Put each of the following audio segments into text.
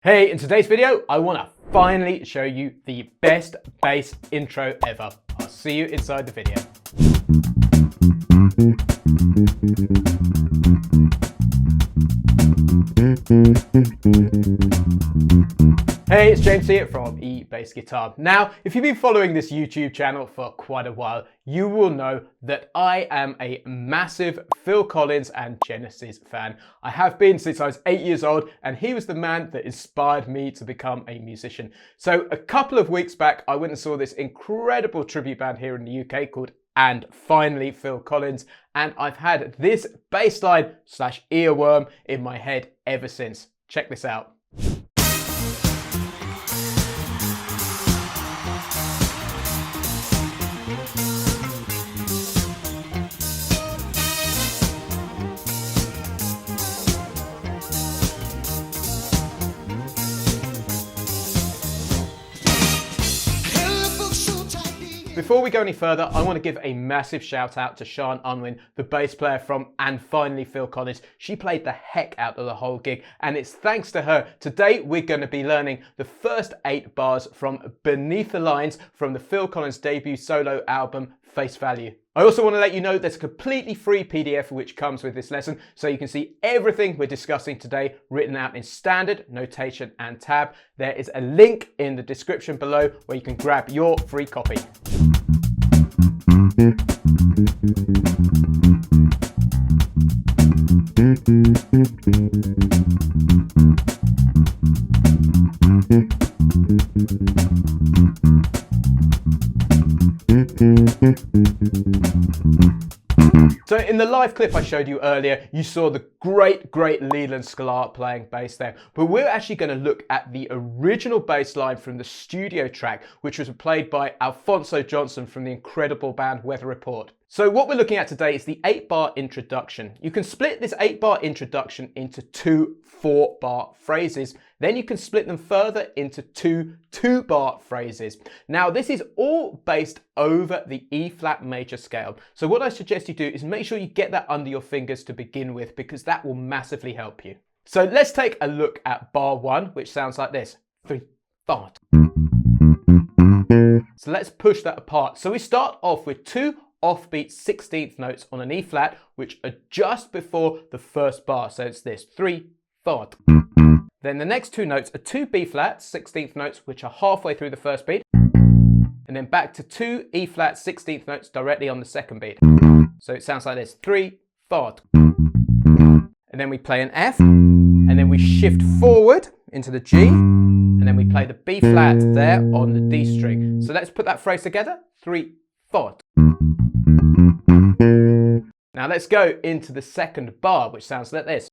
Hey, in today's video, I want to finally show you the best bass intro ever. I'll see you inside the video. Hey, it's James here from eBassGuitar. Now, if you've been following this YouTube channel for quite a while, you will know that I am a massive Phil Collins and Genesis fan. I have been since I was 8 years old, and he was the man that inspired me to become a musician. So a couple of weeks back, I went and saw this incredible tribute band here in the UK called And Finally Phil Collins, and I've had this bass line / earworm in my head ever since. Check this out. Before we go any further, I want to give a massive shout out to Sian Unwin, the bass player from And Finally Phil Collins. She played the heck out of the whole gig, and it's thanks to her. Today we're going to be learning the first 8 bars from Beneath the Lines from the Phil Collins debut solo album, Face Value. I also want to let you know there's a completely free PDF which comes with this lesson, so you can see everything we're discussing today written out in standard, notation and tab. There is a link in the description below where you can grab your free copy. So in the live clip I showed you earlier, you saw the great Leland Sklar playing bass there. But we're actually going to look at the original bass line from the studio track, which was played by Alphonso Johnson from the incredible band Weather Report. So what we're looking at today is the 8-bar introduction. You can split this 8-bar introduction into 2 4-bar phrases. Then you can split them further into 2 2-bar phrases. Now this is all based over the E-flat major scale. So what I suggest you do is make sure you get that under your fingers to begin with, because that will massively help you. So let's take a look at bar 1, which sounds like this. 3, 4. So let's push that apart. So we start off with 2 offbeat 16th notes on an E-flat, which are just before the first bar. So it's this, 3, 4. Then the next 2 notes are 2 B-flats 16th notes, which are halfway through the first beat. And then back to 2 E-flat 16th notes directly on the second beat. So it sounds like this, 3, 4. And then we play an F, and then we shift forward into the G, and then we play the B-flat there on the D string. So let's put that phrase together, 3, 4. Now let's go into the second bar, which sounds like this.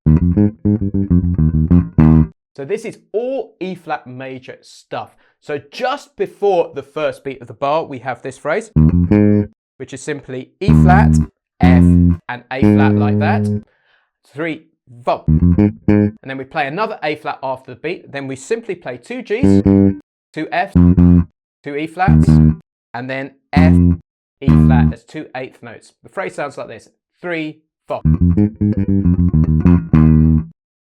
So this is all E-flat major stuff. So just before the first beat of the bar, we have this phrase, which is simply E-flat, F, and A-flat like that. 3, 4. And then we play another A-flat after the beat. Then we simply play 2 Gs, 2 Fs, 2 E-flats, and then F, E-flat as 2 8th notes. The phrase sounds like this, 3, 4.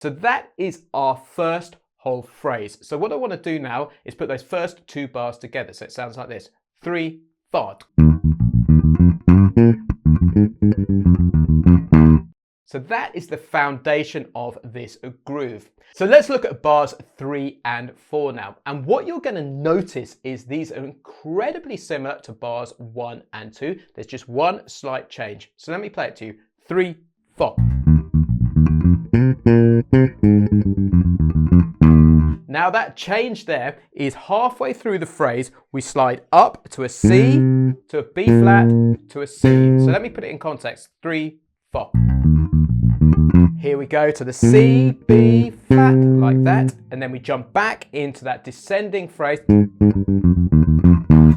So that is our first whole phrase. So what I want to do now is put those first 2 bars together. So it sounds like this, 3, 4. So that is the foundation of this groove. So let's look at bars 3 and 4 now. And what you're going to notice is these are incredibly similar to bars 1 and 2. There's just one slight change. So let me play it to you. 3, 4. Now that change there is halfway through the phrase, we slide up to a C, to a B flat, to a C. So let me put it in context. 3, 4. Here we go to the C, B flat, like that. And then we jump back into that descending phrase,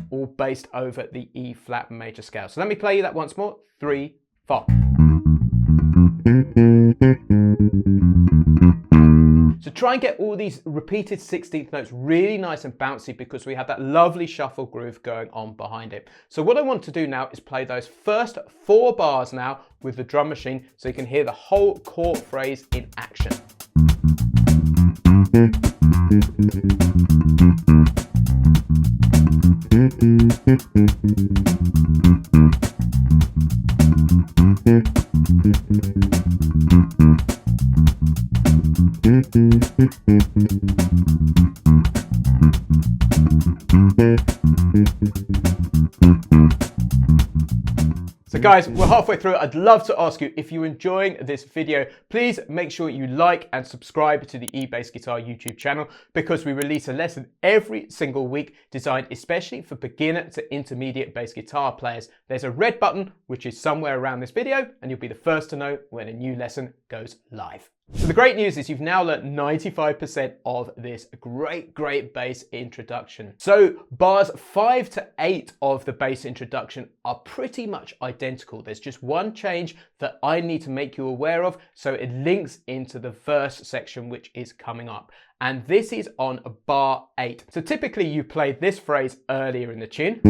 all based over the E flat major scale. So let me play you that once more. 3, 4. So try and get all these repeated 16th notes really nice and bouncy, because we have that lovely shuffle groove going on behind it. So what I want to do now is play those first 4 bars now with the drum machine, so you can hear the whole chord phrase in action. So guys, we're halfway through. I'd love to ask you, if you're enjoying this video, please make sure you like and subscribe to the eBassGuitar YouTube channel, because we release a lesson every single week designed especially for beginner to intermediate bass guitar players. There's a red button, which is somewhere around this video, and you'll be the first to know when a new lesson goes live. So the great news is you've now learned 95% of this great bass introduction. So bars 5 to 8 of the bass introduction are pretty much identical. There's just one change that I need to make you aware of, so it links into the verse section, which is coming up. And this is on bar 8. So typically you play this phrase earlier in the tune.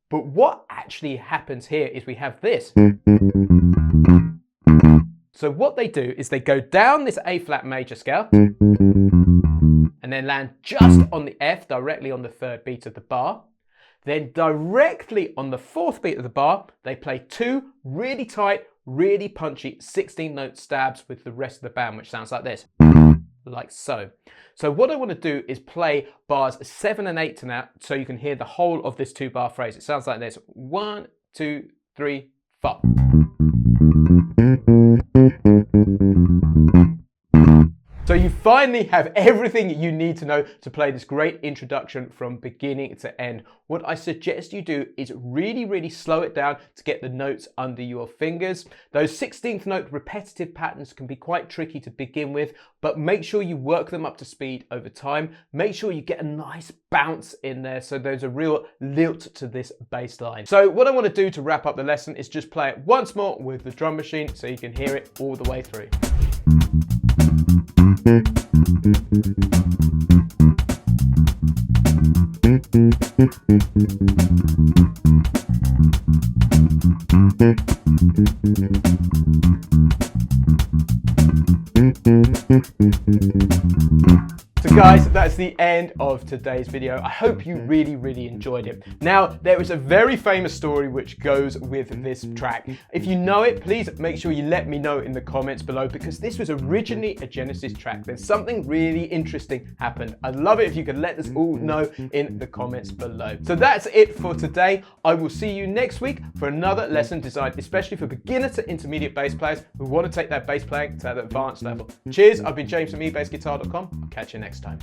But what actually happens here is we have this. So what they do is they go down this A flat major scale and then land just on the F, directly on the 3rd beat of the bar. Then directly on the 4th beat of the bar, they play 2 really tight, really punchy 16-note stabs with the rest of the band, which sounds like this, like so. So what I want to do is play bars 7 and 8 now, so you can hear the whole of this 2-bar phrase. It sounds like this: 1, 2, 3, 4. So you finally have everything you need to know to play this great introduction from beginning to end. What I suggest you do is really slow it down to get the notes under your fingers. Those 16th note repetitive patterns can be quite tricky to begin with, but make sure you work them up to speed over time. Make sure you get a nice bounce in there, so there's a real lilt to this bass line. So what I want to do to wrap up the lesson is just play it once more with the drum machine so you can hear it all the way through. So guys, that's the end of today's video. I hope you really enjoyed it. Now, there is a very famous story which goes with this track. If you know it, please make sure you let me know in the comments below, because this was originally a Genesis track. There's something really interesting happened. I'd love it if you could let us all know in the comments below. So that's it for today. I will see you next week for another lesson designed especially for beginner to intermediate bass players who want to take their bass playing to that advanced level. Cheers, I've been James from eBassGuitar.com. I'll catch you next time.